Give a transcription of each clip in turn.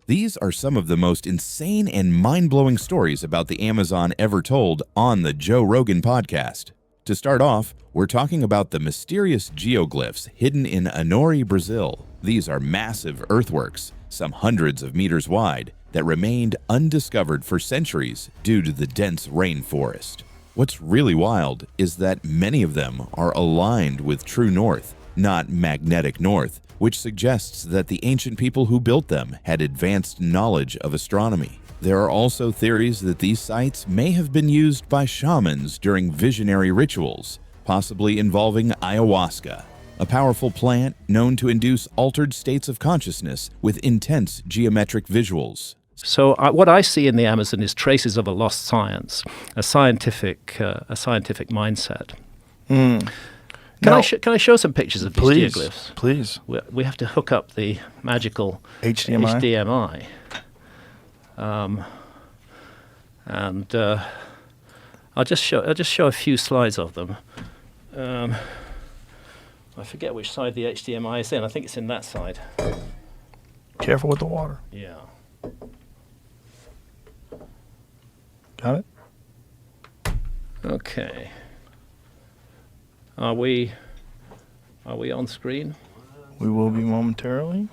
These are some of the most insane and mind-blowing stories about the Amazon ever told on the Joe Rogan podcast. To start off, we're talking about the mysterious geoglyphs hidden in Anori, Brazil. These are massive earthworks, some hundreds of meters wide, that remained undiscovered for centuries due to the dense rainforest. What's really wild is that many of them are aligned with true north, not magnetic north, which suggests that the ancient people who built them had advanced knowledge of astronomy. There are also theories that these sites may have been used by shamans during visionary rituals, possibly involving ayahuasca, a powerful plant known to induce altered states of consciousness with intense geometric visuals. So what I see in the Amazon is traces of a lost science, a scientific mindset. Can I show some pictures of these geoglyphs? Please. We have to hook up the magical HDMI. And I'll just show a few slides of them. I forget which side the HDMI is in. I think it's in that side. Careful with the water. Yeah. Got it? Okay. Are we on screen? We will be momentarily.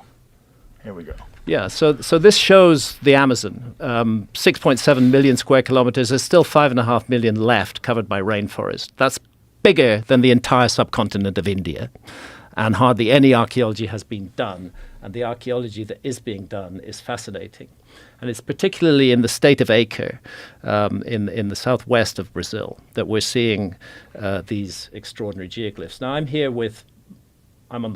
Here we go. Yeah, so this shows the Amazon, 6.7 million square kilometers. There's still 5.5 million left covered by rainforest. That's bigger than the entire subcontinent of India. And hardly any archaeology has been done. And the archaeology that is being done is fascinating. And it's particularly in the state of Acre, in the southwest of Brazil, that we're seeing these extraordinary geoglyphs. Now, I'm on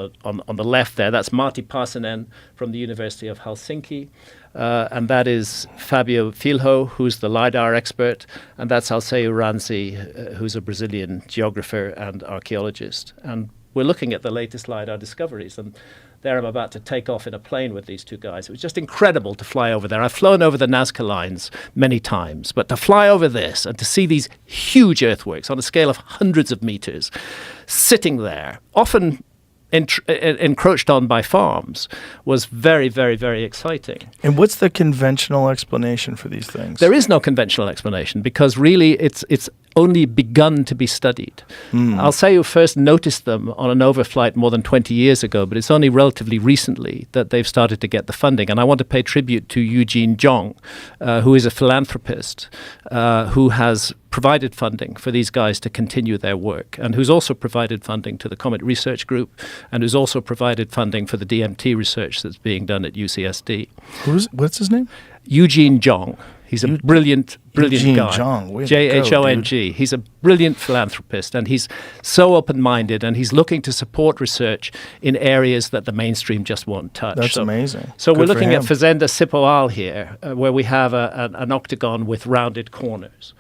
the left there. That's Martti Parsanen from the University of Helsinki. And that is Fabio Filho, who's the LiDAR expert. And that's Alceu Ranzi, who's a Brazilian geographer and archaeologist. And we're looking at the latest LiDAR discoveries. And there I'm about to take off in a plane with these two guys. It was just incredible to fly over there. I've flown over the Nazca lines many times, but to fly over this and to see these huge earthworks on a scale of hundreds of meters sitting there, often encroached on by farms, was very, very, very exciting. And what's the conventional explanation for these things? There is no conventional explanation because really it's only begun to be studied. Alceu first noticed them on an overflight more than 20 years ago, but it's only relatively recently that they've started to get the funding. And I want to pay tribute to Eugene Jong, who is a philanthropist who has provided funding for these guys to continue their work, and who's also provided funding to the Comet Research Group, and who's also provided funding for the DMT research that's being done at UCSD. What's his name? Eugene Jong. He's a brilliant Eugene guy. Jong. J-H-O-N-G. He's a brilliant philanthropist, and he's so open-minded, and he's looking to support research in areas that the mainstream just won't touch. That's amazing. So Good we're looking at him. Fazenda Cipoal here, where we have an octagon with rounded corners.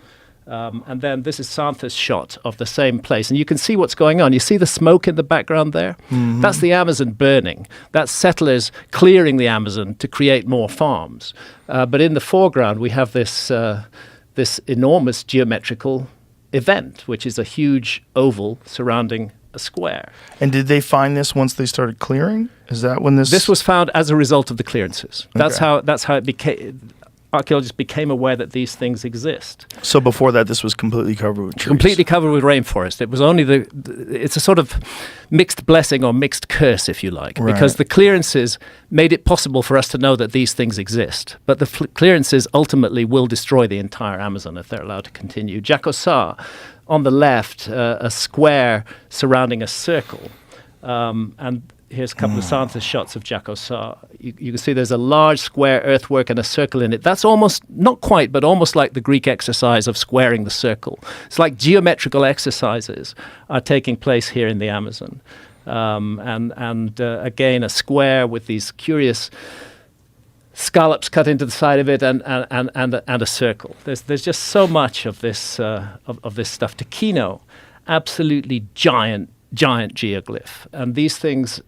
And then this is Santa's shot of the same place. And you can see what's going on. You see the smoke in the background there? Mm-hmm. That's the Amazon burning. That's settlers clearing the Amazon to create more farms. But in the foreground, we have this enormous geometrical event, which is a huge oval surrounding a square. And did they find this once they started clearing? Is that when this... This was found as a result of the clearances. Okay. That's how it became... Archaeologists became aware that these things exist. So before that, this was completely covered with trees? Completely covered with rainforest. It was only it's a sort of mixed blessing or mixed curse, if you like, right. Because the clearances made it possible for us to know that these things exist. But the clearances ultimately will destroy the entire Amazon if they're allowed to continue. Jacossá, on the left, a square surrounding a circle. And here's a couple of Santa's shots of Jacossá. You can see there's a large square earthwork and a circle in it. That's almost, not quite, but almost like the Greek exercise of squaring the circle. It's like geometrical exercises are taking place here in the Amazon. Again, a square with these curious scallops cut into the side of it and a circle. There's just so much of this of this stuff. Taquino, absolutely giant geoglyph. And these things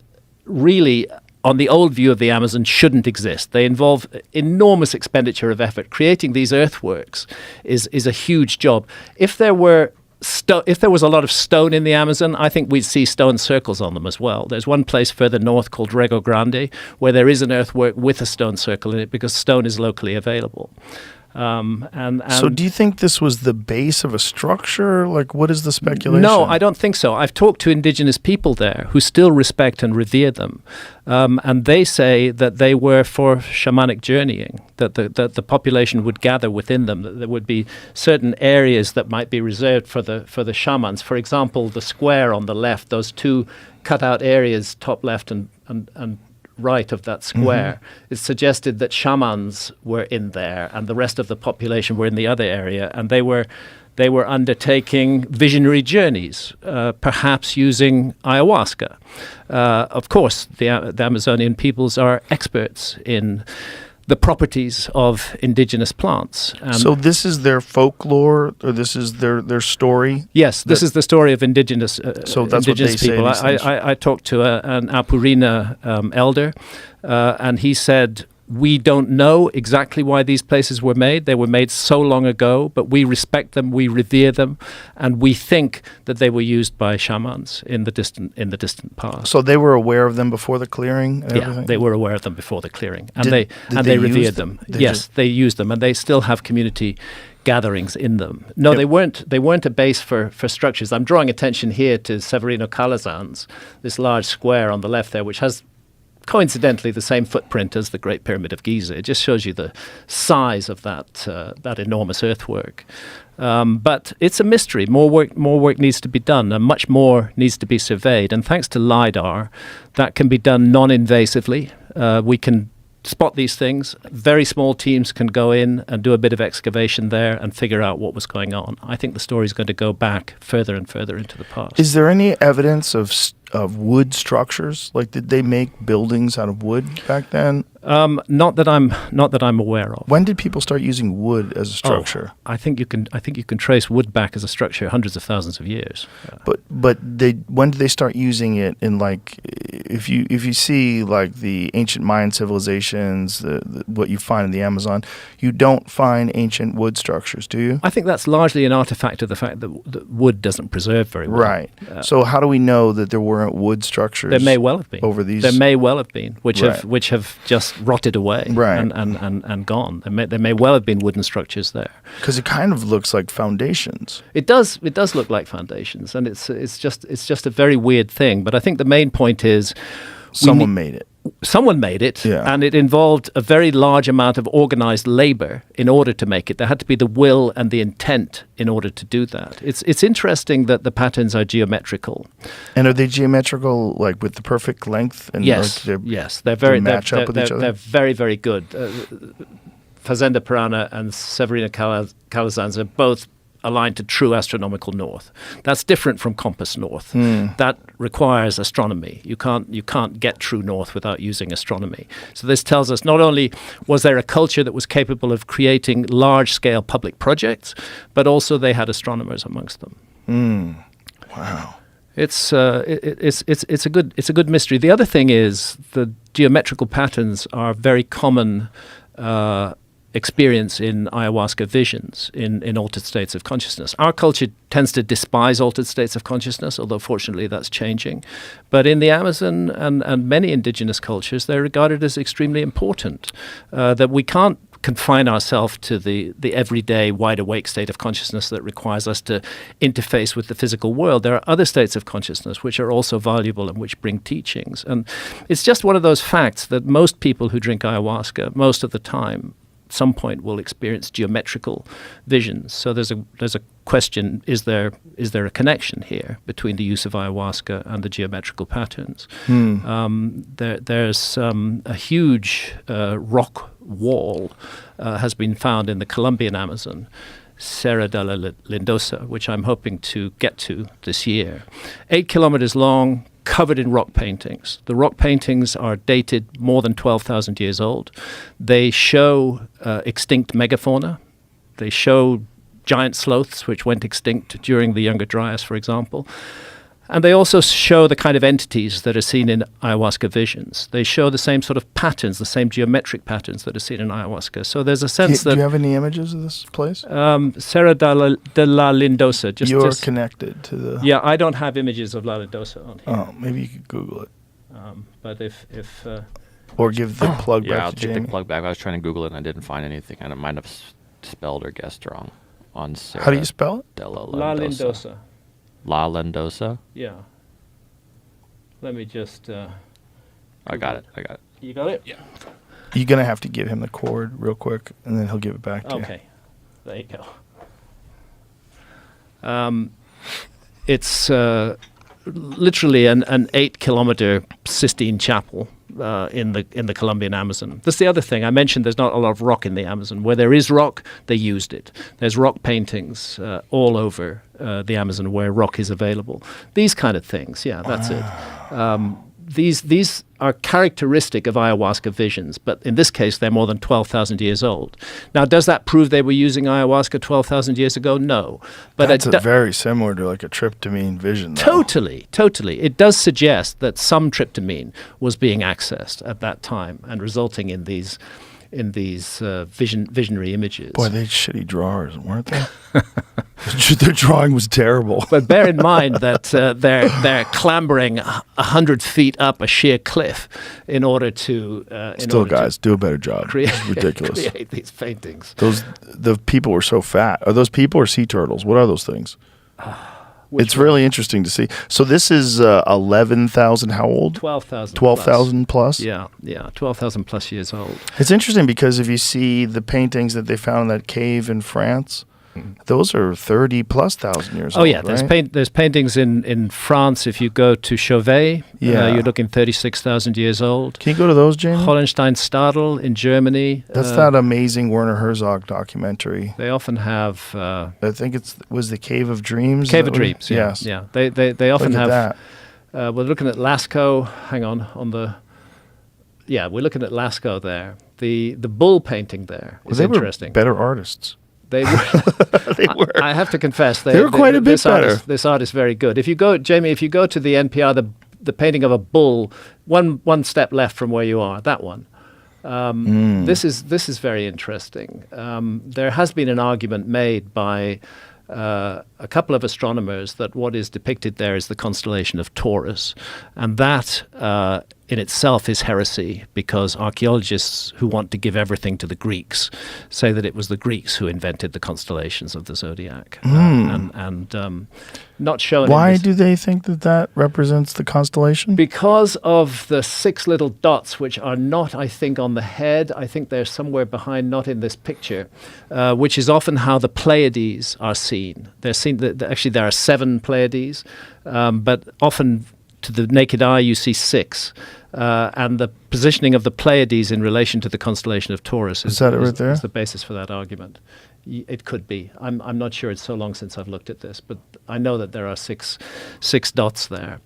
really, on the old view of the Amazon, shouldn't exist. They involve enormous expenditure of effort. Creating these earthworks is a huge job. If there were if there was a lot of stone in the Amazon, I think we'd see stone circles on them as well. There's one place further north called Rego Grande where there is an earthwork with a stone circle in it because stone is locally available. So do you think this was the base of a structure? Like, what is the speculation? No, I don't think so. I've talked to indigenous people there who still respect and revere them. And they say that they were for shamanic journeying, that the population would gather within them, that there would be certain areas that might be reserved for the shamans. For example, the square on the left, those two cut out areas, top left and right of that square, it suggested that shamans were in there and the rest of the population were in the other area, and they were undertaking visionary journeys, perhaps using ayahuasca. Of course, the Amazonian peoples are experts in the properties of indigenous plants. So this is their folklore, or this is their story? Yes, this is the story of indigenous so that's indigenous what they people. say. I talked to an Apurina elder, and he said, we don't know exactly why these places were made. They were made so long ago, but we respect them, we revere them, and we think that they were used by shamans in the distant past. So they were aware of them before the clearing and everything? They were aware of them before the clearing, and Did they revered use them. They Yes, they used them, and they still have community gatherings in them. No, Yep. they weren't a base for structures. I'm drawing attention here to Severino Calazans, this large square on the left there, which has coincidentally the same footprint as the Great Pyramid of Giza. It just shows you the size of that enormous earthwork. But it's a mystery. More work needs to be done, and much more needs to be surveyed. And thanks to LiDAR, that can be done non-invasively. We can spot these things. Very small teams can go in and do a bit of excavation there and figure out what was going on. I think the story is going to go back further and further into the past. Is there any evidence of wood structures? Like, did they make buildings out of wood back then? Not that I'm aware of. When did people start using wood as a structure? I think you can trace wood back as a structure hundreds of thousands of years. But when did they start using it in, like, if you see like the ancient Mayan civilizations, what you find in the Amazon, you don't find ancient wood structures, do you? I think that's largely an artifact of the fact that wood doesn't preserve very well. Right. So how do we know that there weren't wood structures? There may well have been over these. There may well have been, which Right. have just rotted away, Right. and gone. There may well have been wooden structures there. Because it kind of looks like foundations. It does look like foundations, and it's just a very weird thing. But I think the main point is Someone made it. Someone made it, Yeah. and it involved a very large amount of organized labor in order to make it. There had to be the will and the intent in order to do that. It's interesting that the patterns are geometrical. And are they geometrical, like with the perfect length? And Yes, like they're very match up with each other? They're very, very good. Fazenda Pirana and Severina Calazans are both aligned to true astronomical north. That's different from compass north. That requires astronomy. You can't get true north without using astronomy. So this tells us not only was there a culture that was capable of creating large-scale public projects, but also they had astronomers amongst them. Wow. It's a good mystery. The other thing is the geometrical patterns are very common experience in ayahuasca visions in altered states of consciousness. Our culture tends to despise altered states of consciousness, although fortunately that's changing. But in the Amazon and many indigenous cultures, they're regarded as extremely important, that we can't confine ourselves to the everyday wide-awake state of consciousness that requires us to interface with the physical world. There are other states of consciousness which are also valuable and which bring teachings. And it's just one of those facts that most people who drink ayahuasca, most of the time, at some point will experience geometrical visions. So there's a question: is there a connection here between the use of ayahuasca and the geometrical patterns? There's a huge rock wall has been found in the Colombian Amazon, Serra de la Lindosa, which I'm hoping to get to this year. 8 kilometers long, covered in rock paintings. The rock paintings are dated more than 12,000 years old. They show extinct megafauna. They show giant sloths which went extinct during the Younger Dryas, for example. And they also show the kind of entities that are seen in ayahuasca visions. They show the same sort of patterns, the same geometric patterns that are seen in ayahuasca. So there's a sense that... Do you have any images of this place? Serra de la Lindosa. You're connected to the... Yeah, I don't have images of La Lindosa on here. Oh, maybe you could Google it. But if or give the plug back I'll to take Jamie. the plug back. I was trying to Google it and I didn't find anything. And I might have spelled or guessed wrong on Serra. How do you spell it? La Lindosa. La Lindosa? Yeah. Let me just... I got it. You got it? Yeah. You're going to have to give him the cord real quick, and then he'll give it back to you. Okay. There you go. It's literally an 8-kilometer Sistine Chapel in the Colombian Amazon. That's the other thing. I mentioned there's not a lot of rock in the Amazon. Where there is rock, they used it. There's rock paintings all over the Amazon where rock is available. These kind of things. Yeah, that's it. These are characteristic of ayahuasca visions, but in this case, they're more than 12,000 years old. Now, does that prove they were using ayahuasca 12,000 years ago? No. But that's very similar to like a tryptamine vision, though. Totally. It does suggest that some tryptamine was being accessed at that time and resulting in these visionary images. Boy, they shitty drawers, weren't they? Their drawing was terrible. But bear in mind that they're clambering 100 feet up a sheer cliff in order to do a better job. It's ridiculous. Create these paintings. The people were so fat. Are those people or sea turtles? What are those things? It's really interesting to see. So this is 11,000. How old? 12,000. 12,000 plus. Yeah, 12,000 plus years old. It's interesting because if you see the paintings that they found in that cave in France, those are 30 plus thousand years old. Oh yeah, there's paintings in France. If you go to Chauvet, you're looking 36,000 years old. Can you go to those, Jamie? Hohenstein-Stadel in Germany. That's that amazing Werner Herzog documentary. They often have. I think was the Cave of Dreams. Cave of Dreams. Yes. Yeah. They often Look at have. that. We're looking at Lascaux. Hang on the. Yeah, we're looking at Lascaux there. The bull painting there is interesting. Were better artists. They were. They were. I have to confess, they were quite a bit better. This art is very good. If you go, Jamie, to the NPR, the painting of a bull, one step left from where you are, that one. This is very interesting. There has been an argument made by a couple of astronomers that what is depicted there is the constellation of Taurus, and that in itself is heresy, because archaeologists who want to give everything to the Greeks say that it was the Greeks who invented the constellations of the zodiac, and not shown. Why do they think that represents the constellation? Because of the 6 little dots, which are not, I think, on the head. I think they're somewhere behind, not in this picture, which is often how the Pleiades are seen. They're seen. Actually, there are 7 Pleiades, but often to the naked eye you see 6. And the positioning of the Pleiades in relation to the constellation of Taurus is the basis for that argument. It could be. I'm not sure. It's so long since I've looked at this, but I know that there are six dots there.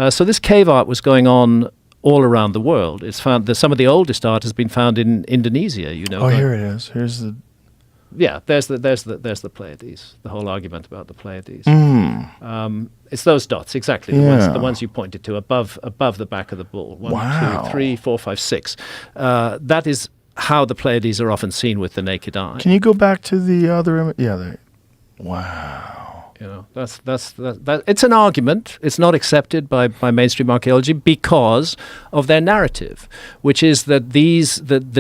So this cave art was going on all around the world. It's found that some of the oldest art has been found in Indonesia. Oh, here it is. Here's the. Yeah, there's the Pleiades. The whole argument about the Pleiades. It's those dots exactly. The ones you pointed to above the back of the bull. 1, 2, 3, 4, 5, 6. That is how the Pleiades are often seen with the naked eye. Can you go back to the other image? Yeah. Wow. That's it's an argument. It's not accepted by mainstream archaeology because of their narrative, which is that the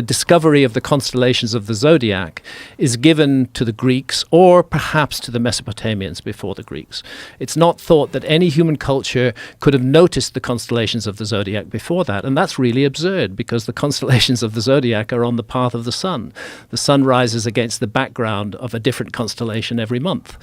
discovery of the constellations of the zodiac is given to the Greeks or perhaps to the Mesopotamians before the Greeks. It's not thought that any human culture could have noticed the constellations of the zodiac before that, and that's really absurd because the constellations of the zodiac are on the path of the sun. The sun rises against the background of a different constellation every month.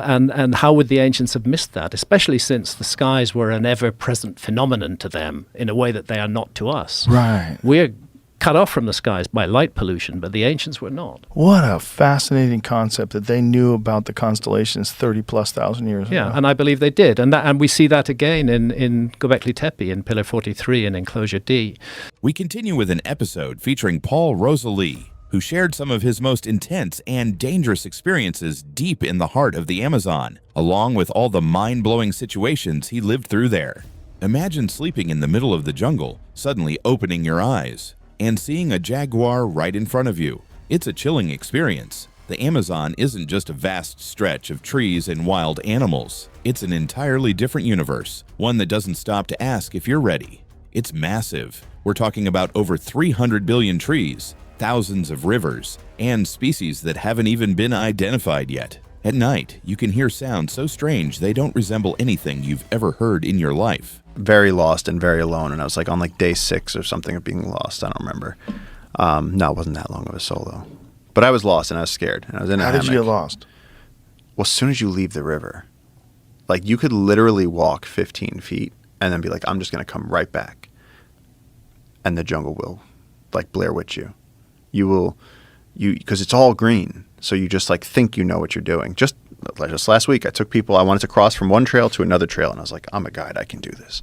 And how would the ancients have missed that, especially since the skies were an ever-present phenomenon to them in a way that they are not to us. Right. We're cut off from the skies by light pollution, but the ancients were not. What a fascinating concept that they knew about the constellations 30+ thousand years ago. Yeah, and I believe they did. And we see that again in Göbekli Tepe, in Pillar 43 in Enclosure D. We continue with an episode featuring Paul Rosalie, who shared some of his most intense and dangerous experiences deep in the heart of the Amazon, along with all the mind-blowing situations he lived through there. Imagine sleeping in the middle of the jungle, suddenly opening your eyes, and seeing a jaguar right in front of you. It's a chilling experience. The Amazon isn't just a vast stretch of trees and wild animals. It's an entirely different universe, one that doesn't stop to ask if you're ready. It's massive. We're talking about over 300 billion trees, thousands of rivers, and species that haven't even been identified yet. At night, you can hear sounds so strange they don't resemble anything you've ever heard in your life. Very lost and very alone, and I was like on like day 6 or something of being lost. I don't remember. No, it wasn't that long of a solo. But I was lost and I was scared. And I was in a hammock. How did you get lost? Well, as soon as you leave the river, like you could literally walk 15 feet and then be like, I'm just going to come right back. And the jungle will like Blair Witch you. Because it's all green. So you just like think you know what you're doing. Just last week, I wanted to cross from one trail to another trail. And I was like, I'm a guide. I can do this.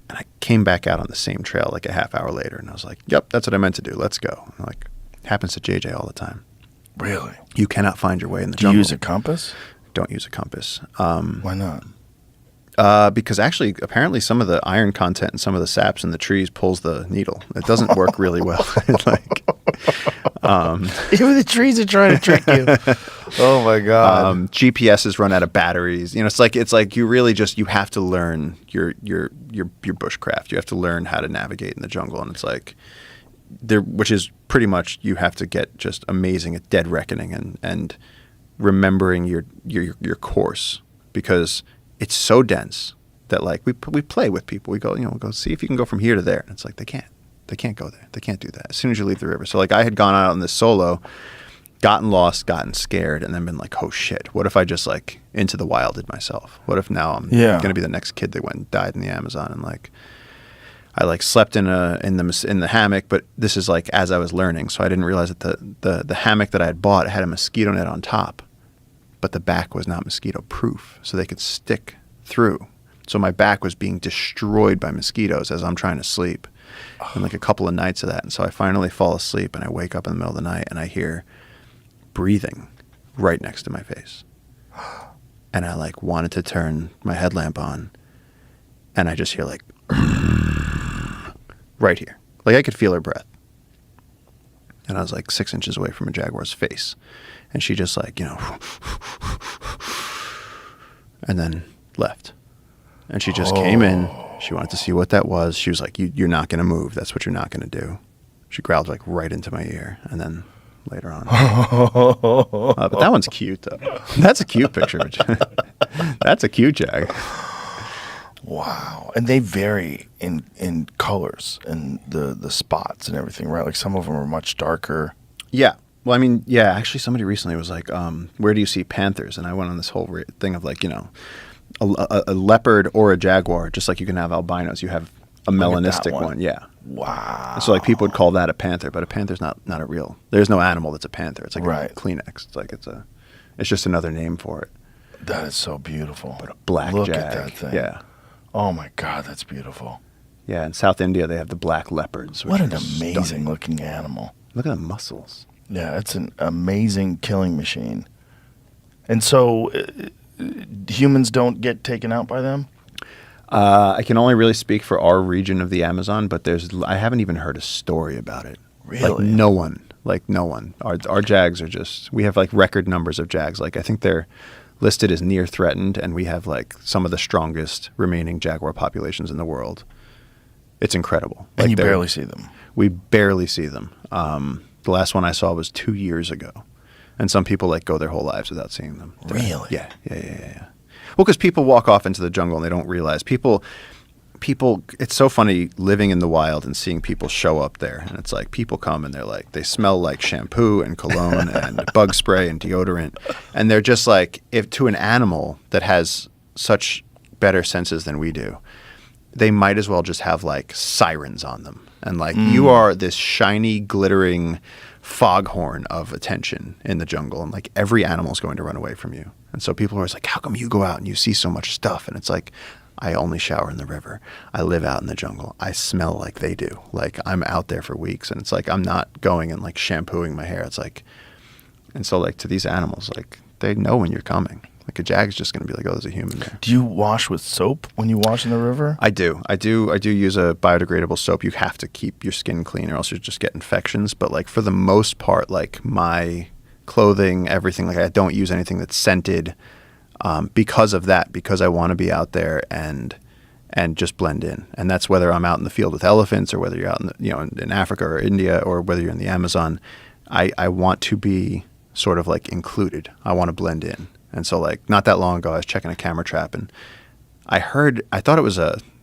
And I came back out on the same trail like a half hour later. And I was like, yep, that's what I meant to do. Let's go. And I'm like, happens to JJ all the time. Really? You cannot find your way in the Do jungle. you use a compass? Don't use a compass. Why not? Because actually, apparently some of the iron content in some of the saps in the trees pulls the needle. It doesn't work really well. Even the trees are trying to trick you. Oh my God. GPSs run out of batteries. You know, it's like you really just, you have to learn your bushcraft. You have to learn how to navigate in the jungle. And it's like, which is pretty much, you have to get just amazing at dead reckoning and remembering your course, because it's so dense that like we play with people. We go, we'll go see if you can go from here to there. And it's like, they can't go there. They can't do that as soon as you leave the river. So like I had gone out on this solo, gotten lost, gotten scared, and then been like, oh shit, what if I just like into the wilded myself? What if now I'm going to be the next kid that went and died in the Amazon? And like, I like slept in the hammock, but this is like as I was learning, so I didn't realize that the hammock that I had bought had a mosquito net on top, but the back was not mosquito proof, so they could stick through. So my back was being destroyed by mosquitoes as I'm trying to sleep, and like a couple of nights of that. And so I finally fall asleep, and I wake up in the middle of the night, and I hear breathing right next to my face, and I like wanted to turn my headlamp on, and I just hear like. Right here. Like I could feel her breath. And I was like 6 inches away from a jaguar's face. And she just like, and then left. And she just came in. She wanted to see what that was. She was like, you're not going to move. That's what you're not going to do. She growled like right into my ear. And then later on. But that one's cute though. That's a cute picture. That's a cute jag. Wow. And they vary in colors and the spots and everything, right? Like some of them are much darker. Yeah. Well, I mean, yeah, actually somebody recently was like, where do you see panthers? And I went on this whole thing of like, a leopard or a jaguar, just like you can have albinos, you have a melanistic one. Yeah. Wow. So like people would call that a panther, but a panther's not a real, there's no animal that's a panther. It's like a Kleenex. It's like it's just another name for it. That is so beautiful. But a black Look jag. at that thing. Yeah. Oh my God, that's beautiful. Yeah, in South India they have the black leopards. What an amazing looking animal. Look at the muscles. Yeah, it's an amazing killing machine. And so humans don't get taken out by them? I can only really speak for our region of the Amazon, but I haven't even heard a story about it. Really? Like no one. Our jags are just, we have like record numbers of jags. Like I think they're listed as near threatened, and we have like some of the strongest remaining jaguar populations in the world. It's incredible. And like you barely see them. We barely see them. The last one I saw was 2 years ago, and some people like go their whole lives without seeing them. Really? Yeah. Well, because people walk off into the jungle and they don't realize people. It's so funny living in the wild and seeing people show up there, and it's like people come and they're like, they smell like shampoo and cologne and bug spray and deodorant, and they're just like, if to an animal that has such better senses than we do, they might as well just have like sirens on them, and like you are this shiny glittering foghorn of attention in the jungle, and like every animal is going to run away from you. And so people are always like, how come you go out and you see so much stuff? And it's like, I only shower in the river. I live out in the jungle. I smell like they do. Like I'm out there for weeks, and it's like I'm not going and like shampooing my hair. It's like, and so like to these animals, like they know when you're coming. Like a jag's just going to be like, oh, there's a human there. Do you wash with soap when you wash in the river? I do use a biodegradable soap. You have to keep your skin clean or else you just get infections. But like for the most part, like my clothing, everything, like I don't use anything that's scented. Because of that, because I want to be out there and just blend in, and that's whether I'm out in the field with elephants or whether you're out in in Africa or India or whether you're in the Amazon. I want to be sort of like included. I want to blend in, and so like not that long ago, I was checking a camera trap, and I thought it was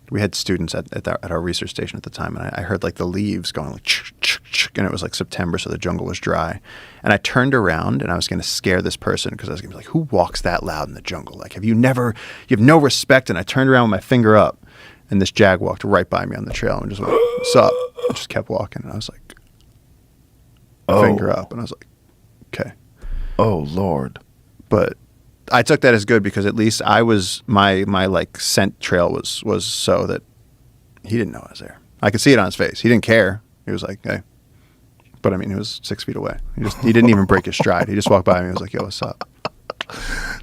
we had students at our research station at the time, and I heard like the leaves going like and it was like September, so the jungle was dry. And I turned around and I was going to scare this person because I was going to be like, who walks that loud in the jungle? Like, you have no respect. And I turned around with my finger up, and this jag walked right by me on the trail and just went, what's up? And just kept walking. And I was like, finger up. And I was like, okay. Oh, Lord. But I took that as good because at least my like scent trail was so that he didn't know I was there. I could see it on his face. He didn't care. He was like, hey. But I mean, he was 6 feet away. He didn't even break his stride. He just walked by me and was like, yo, what's up?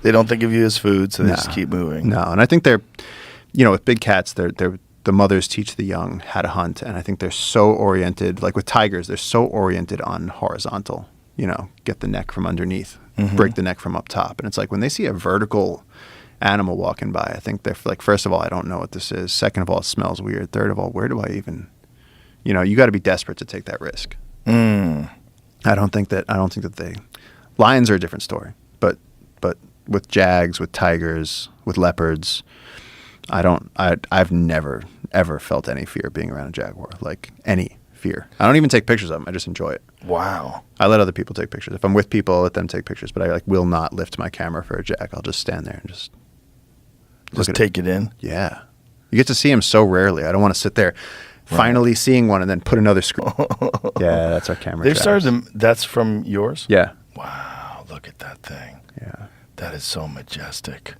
They don't think of you as food, so they just keep moving. No, and I think they're, with big cats, they're the mothers teach the young how to hunt, and I think they're so oriented, like with tigers, they're so oriented on horizontal, get the neck from underneath, break the neck from up top. And it's like when they see a vertical animal walking by, I think they're like, first of all, I don't know what this is. Second of all, it smells weird. Third of all, where do I even, you got to be desperate to take that risk. I don't think that lions are a different story, but with jags, with tigers, with leopards, I've never ever felt any fear being around a jaguar, like any fear. I don't even take pictures of them. I just enjoy it. Wow. I let other people take pictures. If I'm with people, I'll let them take pictures, but I like will not lift my camera for a jag. I'll just stand there and just take it in. Yeah. You get to see them so rarely. I don't want to sit there finally seeing one and then put another screen. Yeah, that's our camera. They've started them. That's from yours? Yeah. Wow, look at that thing. Yeah. That is so majestic.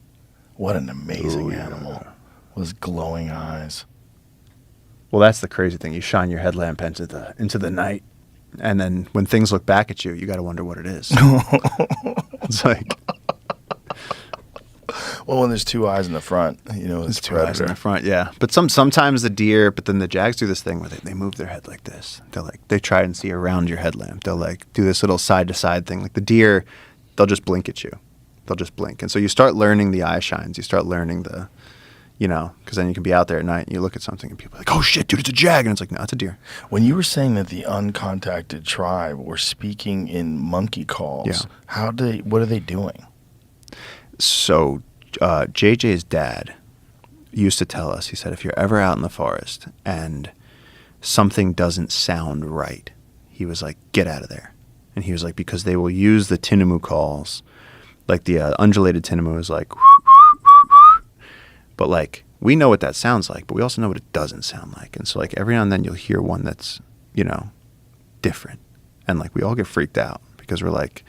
What an amazing animal. Those glowing eyes. Well, that's the crazy thing. You shine your headlamp into the night, and then when things look back at you, you got to wonder what it is. It's like, well, when there's two eyes in the front, there's two eyes in the front, yeah. But sometimes the deer, but then the jags do this thing where they move their head like this. They try and see around your headlamp. They'll like do this little side to side thing. Like the deer, they'll just blink at you. They'll just blink, and so you start learning the eye shines. You start learning the. Because then you can be out there at night and you look at something and people are like, oh shit, dude, it's a jag. And it's like, no, it's a deer. When you were saying that the uncontacted tribe were speaking in monkey calls, what are they doing? So JJ's dad used to tell us, he said, if you're ever out in the forest and something doesn't sound right, he was like, get out of there. And he was like, because they will use the tinamou calls, like the undulated tinamou is like, but like we know what that sounds like, but we also know what it doesn't sound like. And so like every now and then you'll hear one that's, different. And like we all get freaked out because we're like,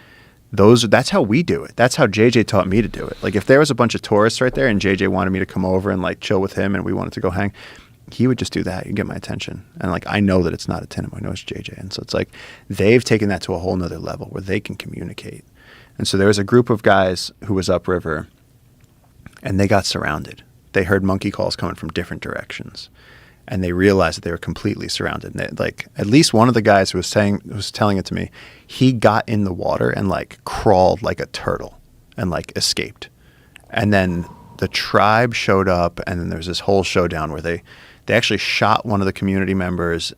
that's how we do it. That's how JJ taught me to do it. Like if there was a bunch of tourists right there and JJ wanted me to come over and like chill with him and we wanted to go hang, he would just do that. He'd get my attention. And like I know that it's not a tinamou. I know it's JJ. And so it's like they've taken that to a whole nother level where they can communicate. And so there was a group of guys who was upriver and they got surrounded. They heard monkey calls coming from different directions, and they realized that they were completely surrounded. And like at least one of the guys who was telling it to me, he got in the water and like crawled like a turtle and like escaped. And then the tribe showed up, and then there was this whole showdown where they actually shot one of the community members,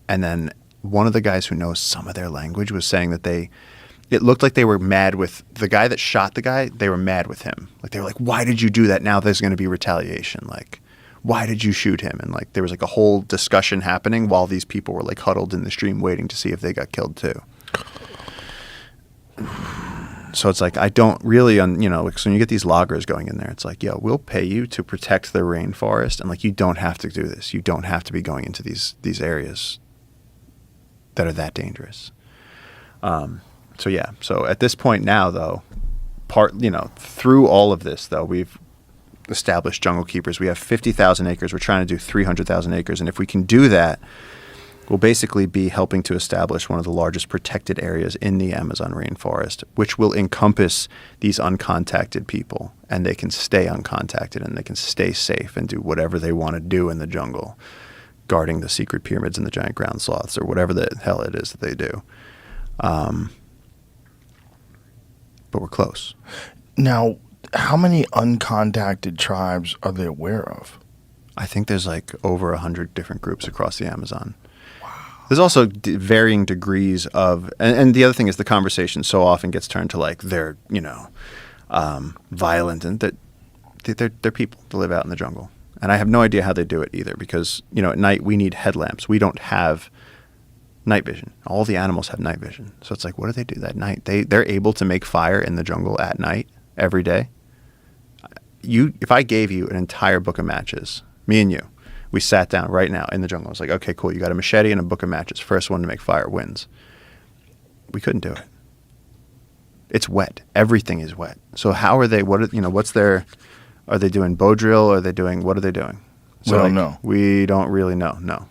and then one of the guys who knows some of their language was saying that it looked like they were mad with the guy that shot the guy. They were mad with him. Like they were like, why did you do that? Now there's going to be retaliation. Like, why did you shoot him? And like there was like a whole discussion happening while these people were like huddled in the stream waiting to see if they got killed too. So it's like I don't really, like, so when you get these loggers going in there, it's like, yo, we'll pay you to protect the rainforest, and like you don't have to do this. You don't have to be going into these areas that are that dangerous. So yeah, so at this point now, though, through all of this, though, established jungle keepers. We have 50,000 acres. We're trying to do 300,000 acres. And if we can do that, we'll basically be helping to establish one of the largest protected areas in the Amazon rainforest, which will encompass these uncontacted people. And they can stay uncontacted and they can stay safe and do whatever they want to do in the jungle, guarding the secret pyramids and the giant ground sloths or whatever the hell it is that they do. But we're close. Now, how many uncontacted tribes are they aware of? I think there's like over 100 different groups across the Amazon. Wow. There's also varying degrees of, and the other thing is the conversation so often gets turned to like they're, violent, and that they're people that live out in the jungle. And I have no idea how they do it either because, at night we need headlamps. We don't have night vision. All the animals have night vision. So it's like, what do they do that night? They're able to make fire in the jungle at night every day. If I gave you an entire book of matches, me and you, we sat down right now in the jungle. I was like, okay, cool. You got a machete and a book of matches. First one to make fire wins. We couldn't do it. It's wet. Everything is wet. So how are they? What's their? Are they doing bow drill? What are they doing? So we don't know. We don't really know. No.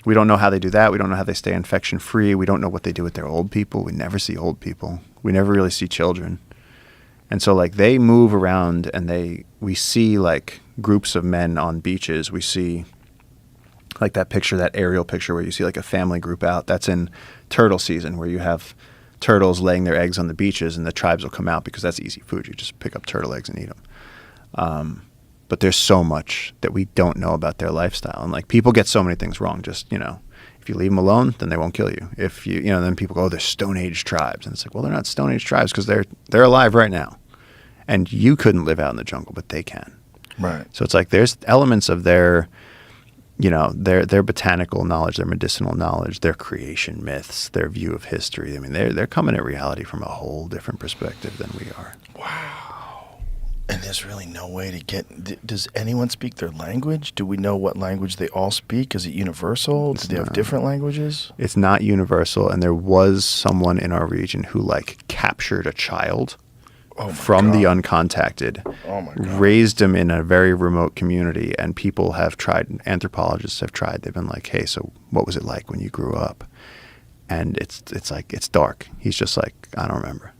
We don't know how they do that. We don't know how they stay infection free. We don't know what they do with their old people. We never see old people. We never really see children. And so like they move around and we see like groups of men on beaches. We see like that aerial picture where you see like a family group out. That's in turtle season where you have turtles laying their eggs on the beaches and the tribes will come out because that's easy food. You just pick up turtle eggs and eat them. But there's so much that we don't know about their lifestyle. And like people get so many things wrong. Just, if you leave them alone, then they won't kill you. If then people go, oh, they're Stone Age tribes. And it's like, well, they're not Stone Age tribes because they're alive right now. And you couldn't live out in the jungle, but they can. Right. So it's like there's elements of their botanical knowledge, their medicinal knowledge, their creation myths, their view of history. I mean, they're coming at reality from a whole different perspective than we are. Wow. And there's really no way to get... Does anyone speak their language? Do we know what language they all speak? Is it universal? Do they have different languages? It's not universal, and there was someone in our region who, captured a child from the uncontacted, raised him in a very remote community, and people have tried, anthropologists have tried. They've been like, hey, so what was it like when you grew up? And it's dark. He's just like, I don't remember.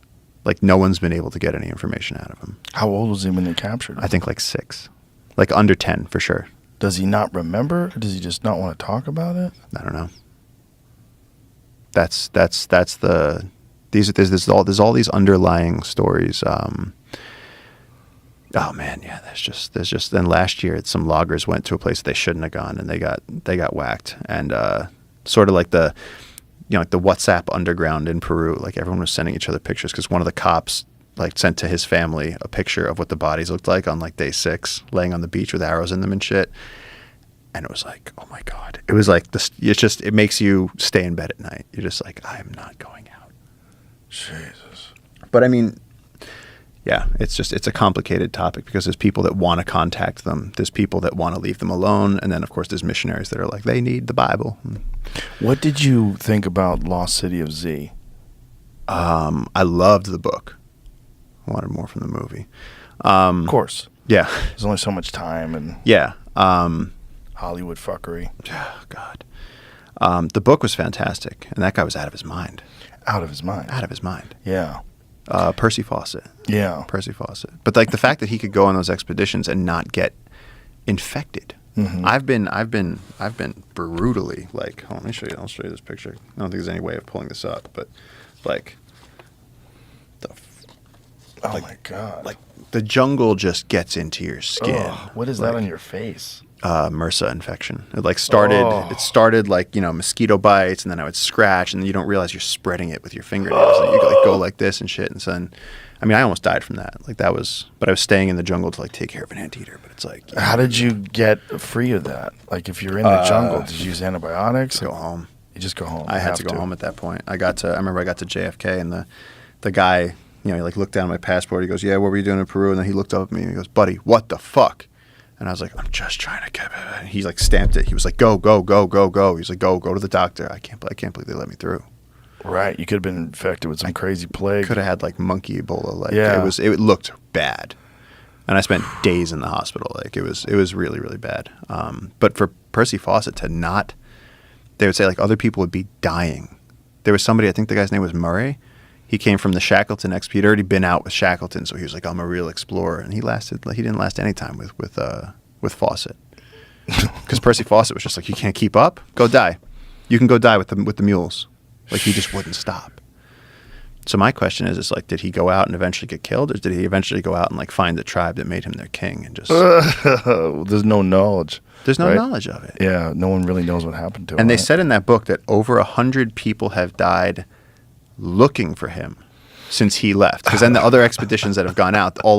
Like, no one's been able to get any information out of him. How old was he when they captured him? I think 6. Like under 10 for sure. Does he not remember? Or does he just not want to talk about it? I don't know. There's all these underlying stories. Oh man, yeah. There's just. Then last year, some loggers went to a place they shouldn't have gone, and they got whacked. And sort of like the WhatsApp underground in Peru, like everyone was sending each other pictures because one of the cops sent to his family a picture of what the bodies looked like on day 6, laying on the beach with arrows in them and shit. And it was like, oh my God. It was like this. It makes you stay in bed at night. You're just like, I am not going out. Jesus. But I mean, yeah, it's a complicated topic because there's people that want to contact them. There's people that want to leave them alone. And then, of course, there's missionaries that are like, they need the Bible. What did you think about Lost City of Z? I loved the book. I wanted more from the movie. Of course. Yeah. There's only so much time and yeah. Hollywood fuckery. Oh, God. The book was fantastic. And that guy was out of his mind. Out of his mind. Out of his mind. Yeah. Percy Fawcett. Yeah. Percy Fawcett. But the fact that he could go on those expeditions and not get infected. Mm-hmm. I've been brutally hold on, let me show you. I'll show you this picture. I don't think there's any way of pulling this up, but oh my God. The jungle just gets into your skin. Oh, what is that on your face? MRSA infection. It started mosquito bites, and then I would scratch, and then you don't realize you're spreading it with your fingernails. And you go like this and shit. And so then, I almost died from that. But I was staying in the jungle to take care of an anteater. But it's how did you get free of that? If you're in the jungle, did you use antibiotics? Go home. You just go home. I had to go home at that point. I remember I got to JFK, and the guy, he looked down at my passport. He goes, "Yeah, what were you doing in Peru?" And then he looked up at me and he goes, "Buddy, what the fuck?" And I was like, "I'm just trying to get it." And he stamped it. He was like, "Go, go, go, go, go." He was like, "Go to the doctor." I can't believe they let me through. Right. You could have been infected with some crazy plague. Could have had monkey Ebola. Yeah. It looked bad. And I spent days in the hospital. Like it was really, really bad. But for Percy Fawcett to not, they would say like other people would be dying. There was somebody, I think the guy's name was Murray. He came from the Shackleton expedition. He'd already been out with Shackleton, so he was like, I'm a real explorer. And he didn't last any time with Fawcett. Because Percy Fawcett was just like, you can't keep up? Go die. You can go die with the mules. Like he just wouldn't stop. So my question is like, did he go out and eventually get killed, or did he eventually go out and like find the tribe that made him their king and just? There's no knowledge. There's no right? knowledge of it. Yeah, no one really knows what happened to him. And they right? said in that book that over 100 people have died looking for him since he left. Because then the other expeditions that have gone out, all of